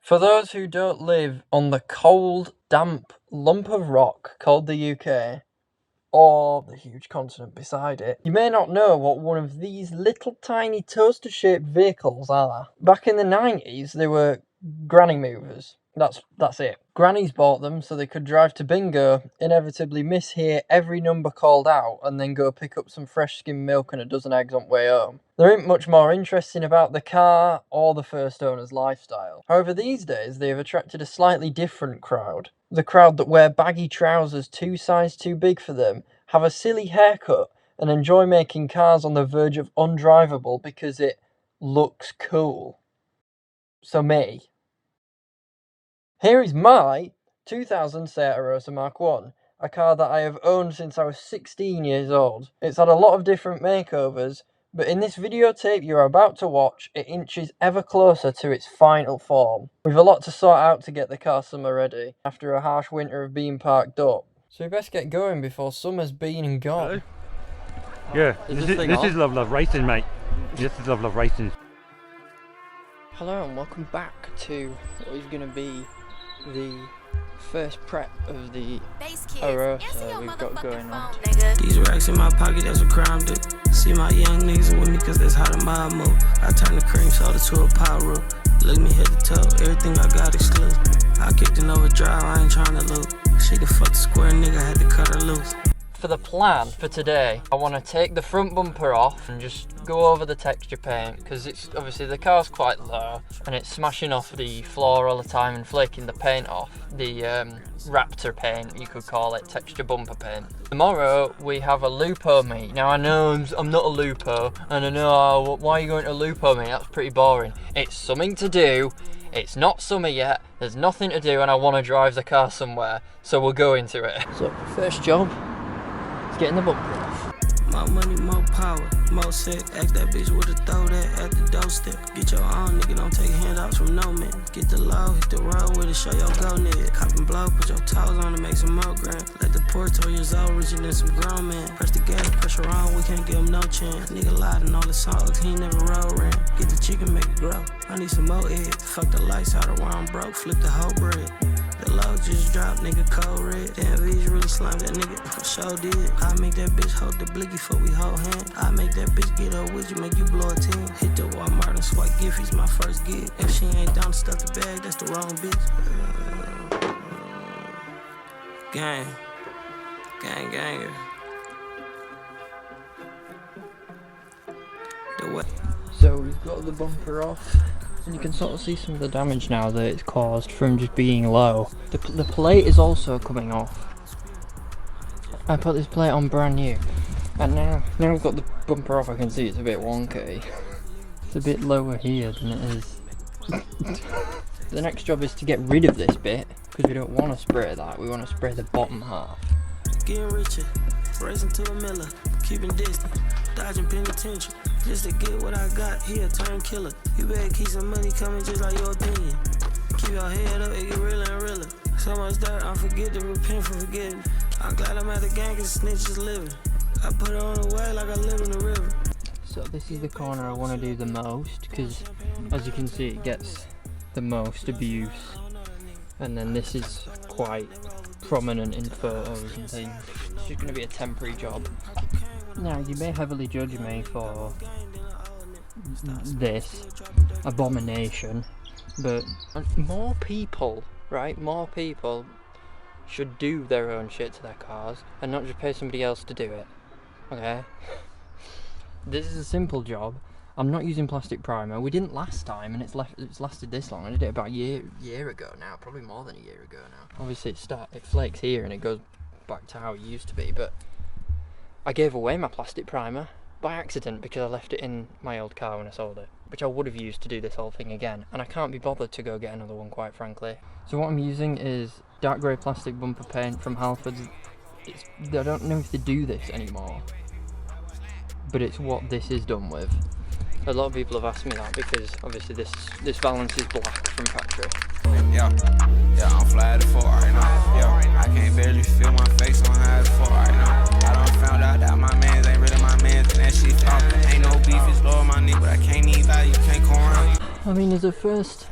For those who don't live on the cold, damp lump of rock called the UK, or the huge continent beside it, you may not know what one of these little tiny toaster-shaped vehicles are. Back in the 90s, they were granny movers. That's it. Grannies bought them so they could drive to bingo, inevitably mishear every number called out, and then go pick up some fresh skimmed milk and a dozen eggs on the way home. There ain't much more interesting about the car or the first owner's lifestyle. However, these days they have attracted a slightly different crowd. The crowd that wear baggy trousers 2 sizes too big for them, have a silly haircut, and enjoy making cars on the verge of undrivable because it looks cool. So me. Here is my 2000 Seat Arosa Mark 1, a car that I have owned since I was 16 years old. It's had a lot of different makeovers, but in this videotape you are about to watch, it inches ever closer to its final form. We've a lot to sort out to get the car summer ready, after a harsh winter of being parked up. So we best get going before summer's been and gone. Hello? Yeah, this is Love Racing, mate. This is Love Racing. Hello and welcome back to what is going to be the first prep of the Arosa we've got going on. These racks in my pocket, that's what crime do. See my young niggas with me cause that's how the mob move. I turn the cream soda to a pyro. Look me head to toe, everything I got exclusive. I kicked an overdrive, I ain't tryna lose. She can fuck the square nigga, had to cut her loose. For the plan for today, I want to take the front bumper off and just go over the texture paint, because it's obviously the car's quite low and it's smashing off the floor all the time and flaking the paint off. The Raptor paint, you could call it, texture bumper paint. Tomorrow we have a Lupo meet. Now I know I'm not a Lupo, and I know, oh, why are you going to a Lupo meet? That's pretty boring. It's something to do. It's not summer yet, there's nothing to do, and I want to drive the car somewhere, so we'll go into it. So first job, getting the bumper off. More money, more power, more sex. Ask that bitch with a throw that at the doorstep. Get your own nigga, don't take handouts from no man. Get the low, hit the road with it, show your go nigga. Cop and blow, put your toes on to make some more grand. Let the poor 12 years old, richer than some grown man. Press the gas, pressure on, we can't give him no chance. Nigga lied and all the songs, he never roll ran. Get the chicken, make it grow. I need some more eggs. Fuck the lights out of where I'm broke, flip the whole bread. The low just dropped, nigga, cold red. Damn, V's really slimed that nigga, for sure did. I make that bitch hold the blicky for we hold hand. I make that bitch get up with you, make you blow a 10. Hit the Walmart and swipe Giphy's my first gig. If she ain't down to stuff the bag, that's the wrong bitch. Gang. Ganger. The what? So we've got the bumper off. And you can sort of see some of the damage now that it's caused from just being low. The plate is also coming off. I put this plate on brand new, and now I've got the bumper off, I can see it's a bit wonky. It's a bit lower here than it is. The next job is to get rid of this bit, because we don't want to spray that, we want to spray the bottom half. Getting richer, racing to a miller, keeping distance, dodging penitentiary. Just to get what I got, he a turn killer. You better keep some money coming just like your opinion. Keep your head up, it get realer and realer. So much dirt, I forget to repent for forgetting. I'm glad I'm at the gang cause snitches living. I put it on the way like I live in the river. So this is the corner I want to do the most, because as you can see it gets the most abuse. And then this is quite prominent in photos and things. It's just going to be a temporary job. Now, you may heavily judge me for this abomination, but more people, right? More people should do their own shit to their cars and not just pay somebody else to do it. Okay? This is a simple job. I'm not using plastic primer. We didn't last time, and it's lasted this long. I did it about a year ago now, probably more than a year ago now. Obviously, it flakes here and it goes back to how it used to be, but I gave away my plastic primer by accident because I left it in my old car when I sold it, which I would have used to do this whole thing again, and I can't be bothered to go get another one, quite frankly. So what I'm using is dark grey plastic bumper paint from Halfords. I don't know if they do this anymore, but it's what this is done with. A lot of people have asked me that because obviously this valance is black from factory. Yeah, I'm fly the fuck right now. Yeah, I can't barely feel my face on high the fuck right now. I done found out that my mans ain't really my mans, and that shit ain't no beef, it's low my nigga, but I can't even lie, you can't come around. I mean, as a first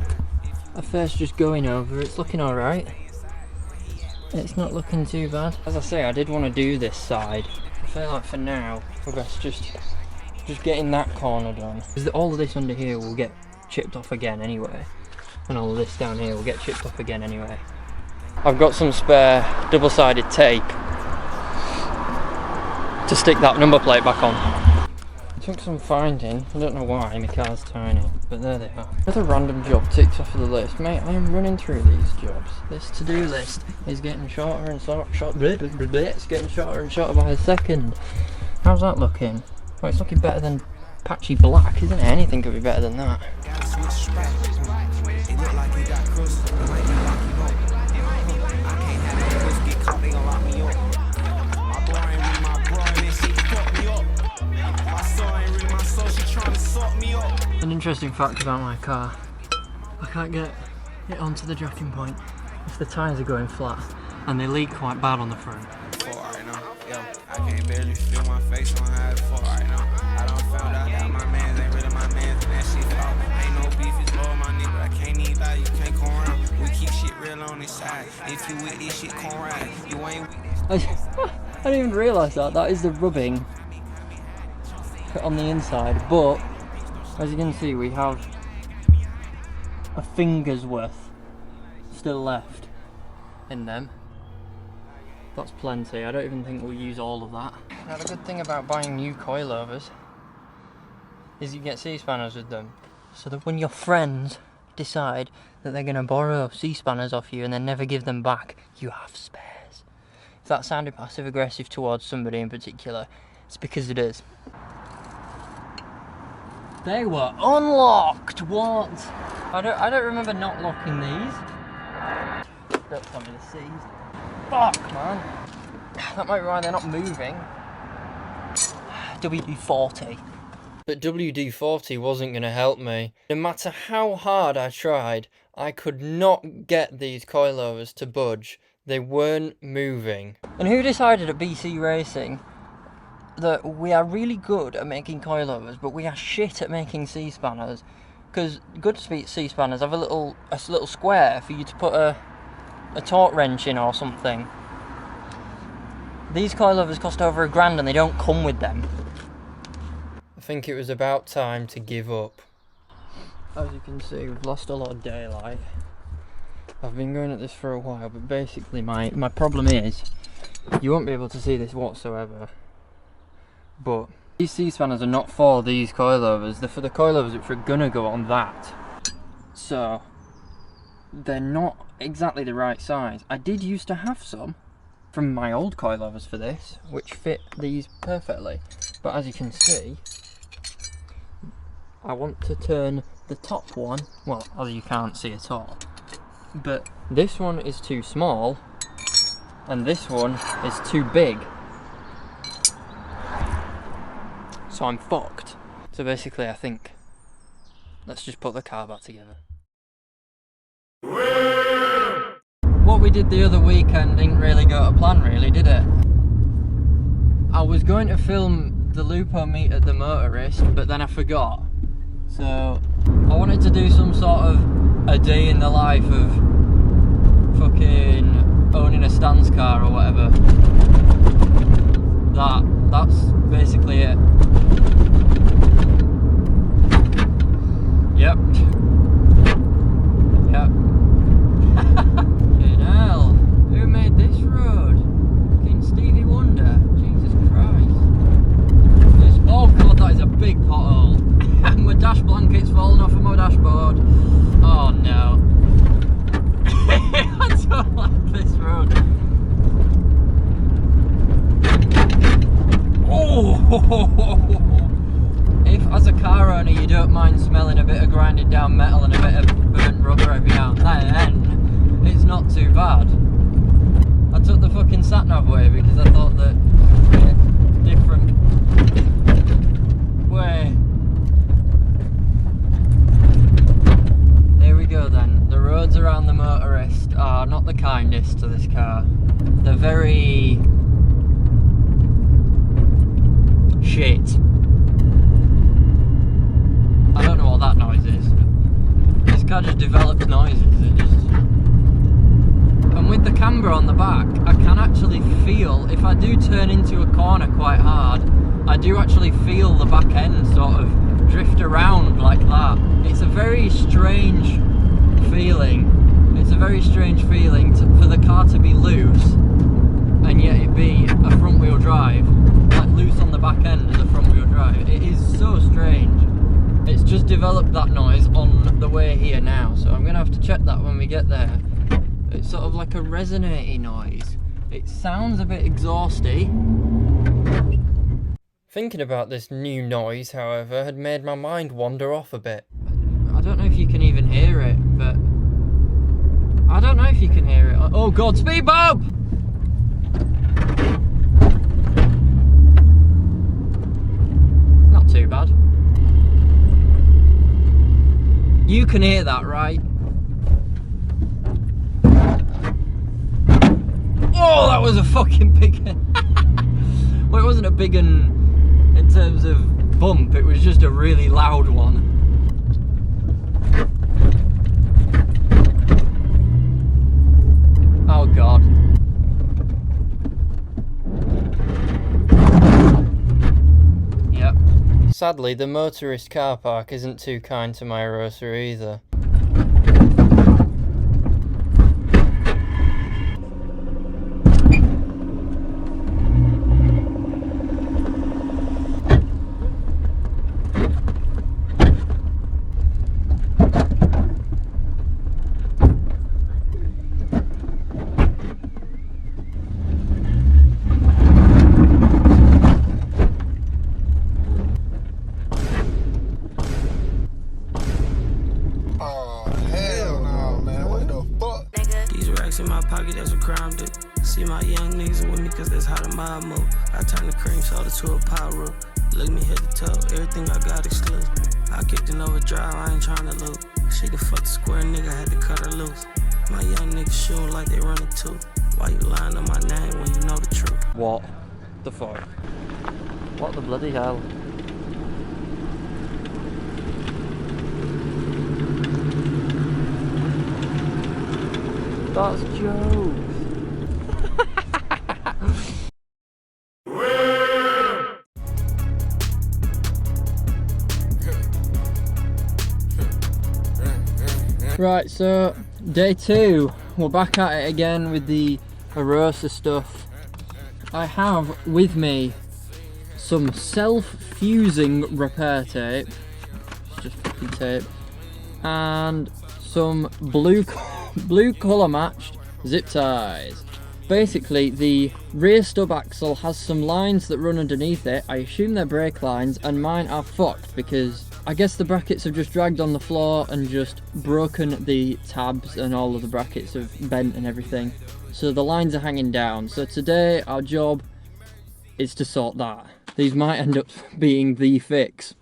At first just going over, it's looking alright. It's not looking too bad. As I say, I did want to do this side. I feel like for now, we're best just getting that corner done. Because all of this under here will get chipped off again anyway. And all of this down here will get chipped off again anyway. I've got some spare double-sided tape to stick that number plate back on. It took some finding, I don't know why, my car's tiny, but there they are. Another random job ticked off of the list. Mate, I am running through these jobs. This to-do list is getting shorter and it's getting shorter and shorter by the second. How's that looking? Well, it's looking better than patchy black, isn't it? Anything could be better than that. An interesting fact about my car, I can't get it onto the jacking point if the tyres are going flat, and they leak quite bad on the front. I can't barely feel my face on how it's for right now. I done found out that my man ain't really my man, and that shit fault. Ain't no beef, it's all my nigga, I can't even lie, you can't come around. We keep shit real on this side. If you with this shit, come right. You ain't with this. I didn't even realise that is the rubbing on the inside, but as you can see we have a finger's worth still left in them. That's plenty. I don't even think we'll use all of that. Now the good thing about buying new coilovers is you get C-spanners with them, so that when your friends decide that they're going to borrow C-spanners off you and then never give them back, you have spares. If that sounded passive aggressive towards somebody in particular, it's because it is. They were unlocked. What? I don't remember not locking these. Don't tell me they're seized. Fuck, man. That might be why they're not moving. WD-40. But WD-40 wasn't going to help me. No matter how hard I tried, I could not get these coilovers to budge. They weren't moving. And who decided at BC Racing that we are really good at making coilovers, but we are shit at making C-spanners? Because good C-spanners have a little square for you to put a torque wrench in or something. These coilovers cost over $1,000 and they don't come with them. I think it was about time to give up. As you can see, we've lost a lot of daylight. I've been going at this for a while, but basically my problem is, you won't be able to see this whatsoever, but these C-spanners are not for these coilovers, they're for the coilovers which are gonna go on that. So, they're not exactly the right size. I did used to have some from my old coilovers for this, which fit these perfectly. But as you can see, I want to turn the top one, well, as you can't see at all, but this one is too small, and this one is too big. So I'm fucked. So basically I think, let's just put the car back together. What we did the other weekend didn't really go to plan, really, did it? I was going to film the Lupo meet at the motorist, but then I forgot. So I wanted to do some sort of a day in the life of fucking owning a stance car or whatever. That's basically it. Yep. Yep. Fucking hell. Who made this road? Fucking Stevie Wonder. Jesus Christ. Oh god, that is a big pothole. My dash blanket's falling off of my dashboard. Oh no. I don't like this road. Oh! If as a car owner you don't mind smelling a bit of grinded down metal and a bit of burnt rubber every now and then, it's not too bad. I took the fucking sat-nav way because I thought that different way. Here we go then. The roads around the motorist are not the kindest to this car. They're very shit. I don't know what that noise is. This This car just develops noises. And with the camber on the back, I can actually feel, if I do turn into a corner quite hard, I do actually feel the back end sort of drift around like that. It's a very strange feeling. It's a very strange feeling for the car to be loose and yet it be a front wheel drive. Like loose on the back end as a front wheel drive. It is so strange. It's just developed that noise on the way here now, so I'm going to have to check that when we get there. It's sort of like a resonating noise. It sounds a bit exhausty. Thinking about this new noise, however, had made my mind wander off a bit. I don't know if you can even hear it, but... I don't know if you can hear it. Oh god, speed bump! Not too bad. You can hear that, right? Oh, that was a fucking big one. Well, it wasn't a big one in terms of bump, it was just a really loud one. Oh god. Yep. Sadly, the motorist car park isn't too kind to my Arosa either. In my pocket, that's what crime do. See my young niggas with me, cause that's how the mob move. I turn the cream soda to a power. Look me head to toe, everything I got exclusive. I kicked an overdrive, I ain't tryna lose. She the fuck the square nigga, had to cut her loose. My young niggas shooting like they running too. Why you lying on my name when you know the truth? What the fuck? What the bloody hell? That's jokes. Right, so day 2, we're back at it again with the Arosa stuff. I have with me some self-fusing repair tape, it's just fucking tape, and some blue colour matched zip ties. Basically, the rear stub axle has some lines that run underneath it. I assume they're brake lines, and mine are fucked because I guess the brackets have just dragged on the floor and just broken the tabs, and all of the brackets have bent and everything. So the lines are hanging down. So today our job is to sort that. These might end up being the fix.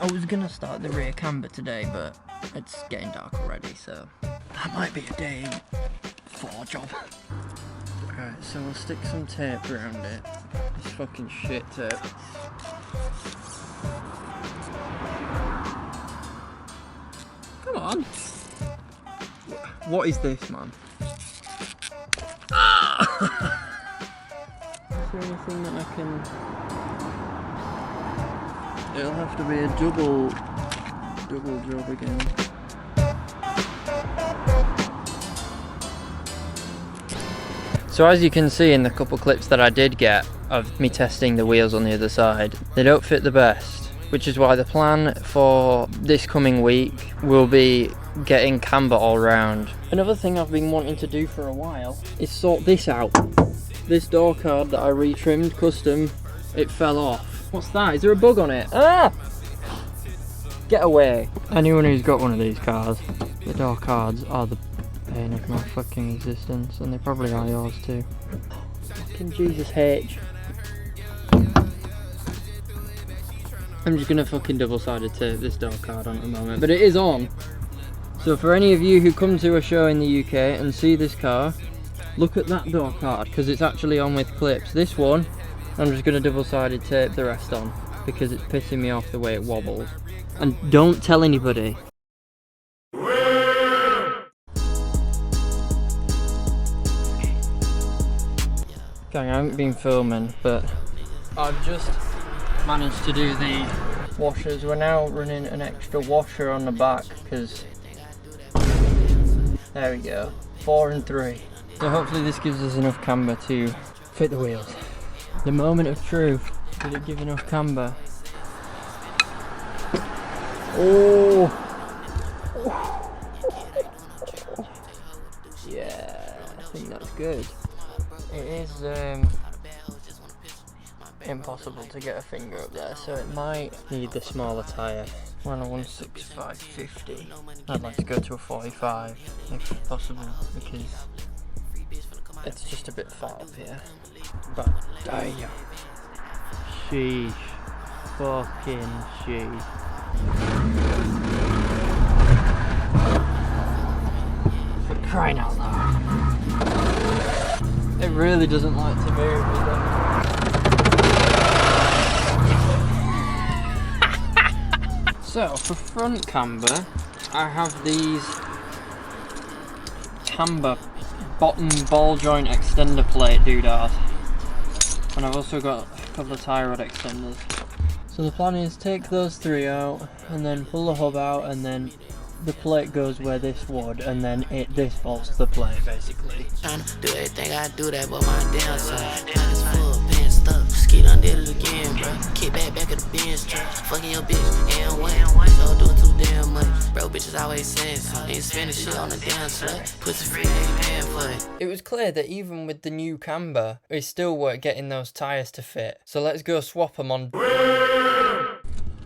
I was gonna start the rear camber today, but it's getting dark already, so that might be a day 4 job. Alright, so we'll stick some tape around it. This fucking shit tape. Come on! What is this, man? Ah! Is there anything that I can... It'll have to be a double job again. So as you can see in the couple clips that I did get of me testing the wheels on the other side, they don't fit the best, which is why the plan for this coming week will be getting camber all round. Another thing I've been wanting to do for a while is sort this out. This door card that I retrimmed custom, it fell off. What's that? Is there a bug on it? Ah! Get away. Anyone who's got one of these cars, the door cards are the pain of my fucking existence, and they probably are yours too. Fucking Jesus H. I'm just gonna fucking double-sided tape this door card on at the moment, but it is on. So for any of you who come to a show in the UK and see this car, Look at that door card, because it's actually on with clips. This one, I'm just going to double-sided tape the rest on, because it's pissing me off the way it wobbles. And don't tell anybody. Gang, I haven't been filming, but I've just managed to do the washers. We're now running an extra washer on the back, because there we go, 4 and 3. So hopefully this gives us enough camber to fit the wheels. The moment of truth, did it give enough camber? Oh! Yeah, I think that's good. It is impossible to get a finger up there, so it might need the smaller tyre. We're on a 165/50. I'd like to go to a 45 if possible, because it's just a bit far up here. But damn. Sheesh. Fucking sheesh. For crying out loud. It really doesn't like to move, does it? So, for front camber, I have these camber bottom ball joint extender plate doodads. And I've also got a couple of tie rod extenders. So the plan is take those 3 out, and then pull the hub out, and then the plate goes where this would, and then this bolts the plate basically. Tryna do everything I do that, but my damn side. Pockets full, pants stuck. Skeet undid it again, bro. Kick back at the Benz truck. Fucking your bitch, and what? So do it too damn much. Bro, bitches always saying something. Ain't spending shit on the damn slut. Pussy free, ain't paying for it. It was clear that even with the new camber, we still weren't getting those tyres to fit. So let's go swap them on.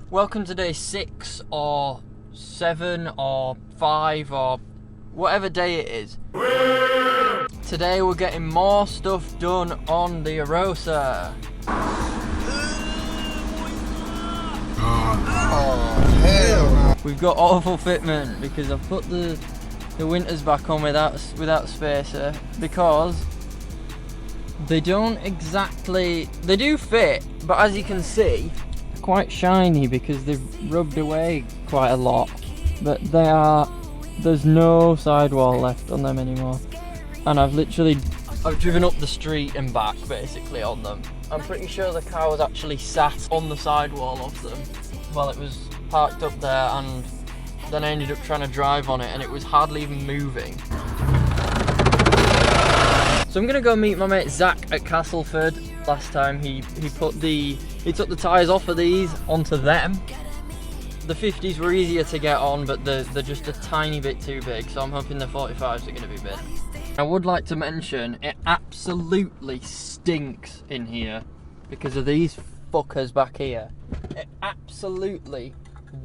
Welcome to day 6 or 7 or 5 or whatever day it is. Today we're getting more stuff done on the Arosa. Oh, hell no. We've got awful fitment because I've put the winters back on without spacer, because they don't exactly, they do fit, but as you can see, quite shiny because they've rubbed away quite a lot, but there's no sidewall left on them anymore, and I've driven up the street and back basically on them. I'm pretty sure the car was actually sat on the sidewall of them while it was parked up there, and then I ended up trying to drive on it and it was hardly even moving. So I'm gonna go meet my mate Zach at Castleford. Last time he took the tyres off of these onto them. The 50s were easier to get on, but they're just a tiny bit too big, so I'm hoping the 45s are gonna be big. I would like to mention, it absolutely stinks in here because of these fuckers back here. It absolutely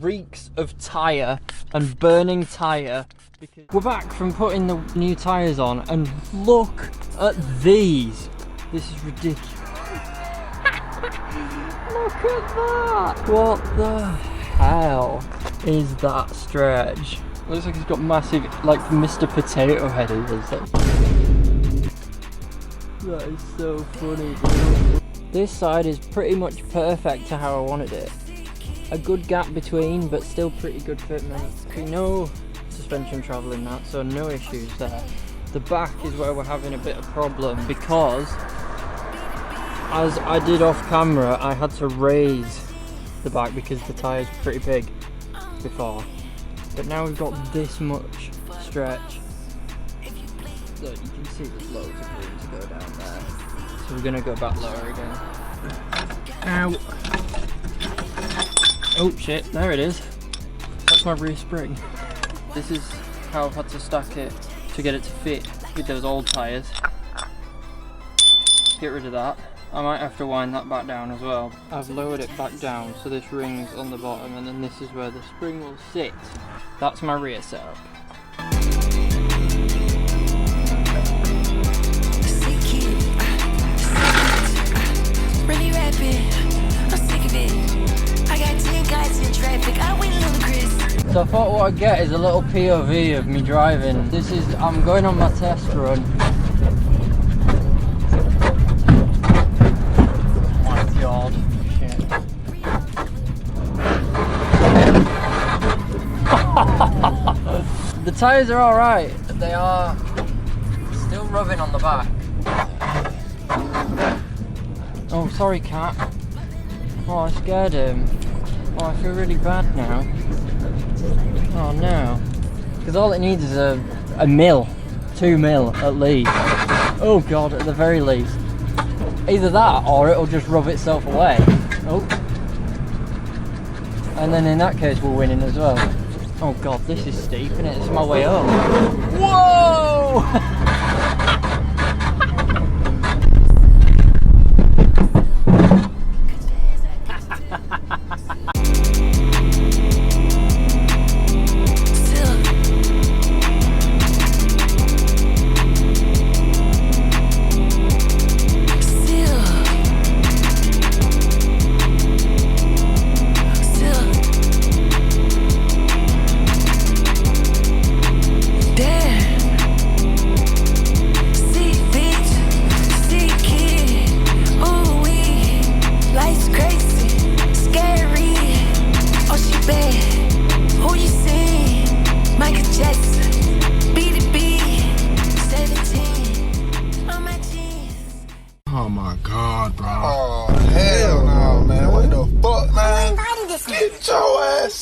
reeks of tyre and burning tyre. Because we're back from putting the new tyres on, and look at these. This is ridiculous. Look at that. What the hell is that stretch? Looks like he's got massive, like Mr. Potato Head in his head. That is so funny, dude. This side is pretty much perfect to how I wanted it. A good gap between, but still pretty good fitment. No suspension travel in that, so no issues there. The back is where we're having a bit of problem, because as I did off camera, I had to raise the back because the tyres were pretty big before. But now we've got this much stretch. Look, you can see there's loads of room to go down there. So we're gonna go back lower again. Ow! Oh shit, there it is. That's my rear spring. This is how I've had to stack it to get it to fit with those old tyres. Get rid of that. I might have to wind that back down as well. I've lowered it back down so this ring's on the bottom, and then this is where the spring will sit. That's my rear setup. Really rapid. I'm sick of it. I got 10 guys in traffic. I went ludicrous. So I thought what I'd get is a little POV of me driving. I'm going on my test run. tyres are alright. They are still rubbing on the back. Oh, sorry, cat. Oh, I scared him. Oh, I feel really bad now. Oh no. Because all it needs is a mil. 2 mil at least. Oh god, at the very least. Either that or it'll just rub itself away. Oh. And then in that case we're winning as well. Oh god, this is steep, and it's my way up. Whoa! Oh my god, bro. Oh hell no, man. What the fuck, man? Get your ass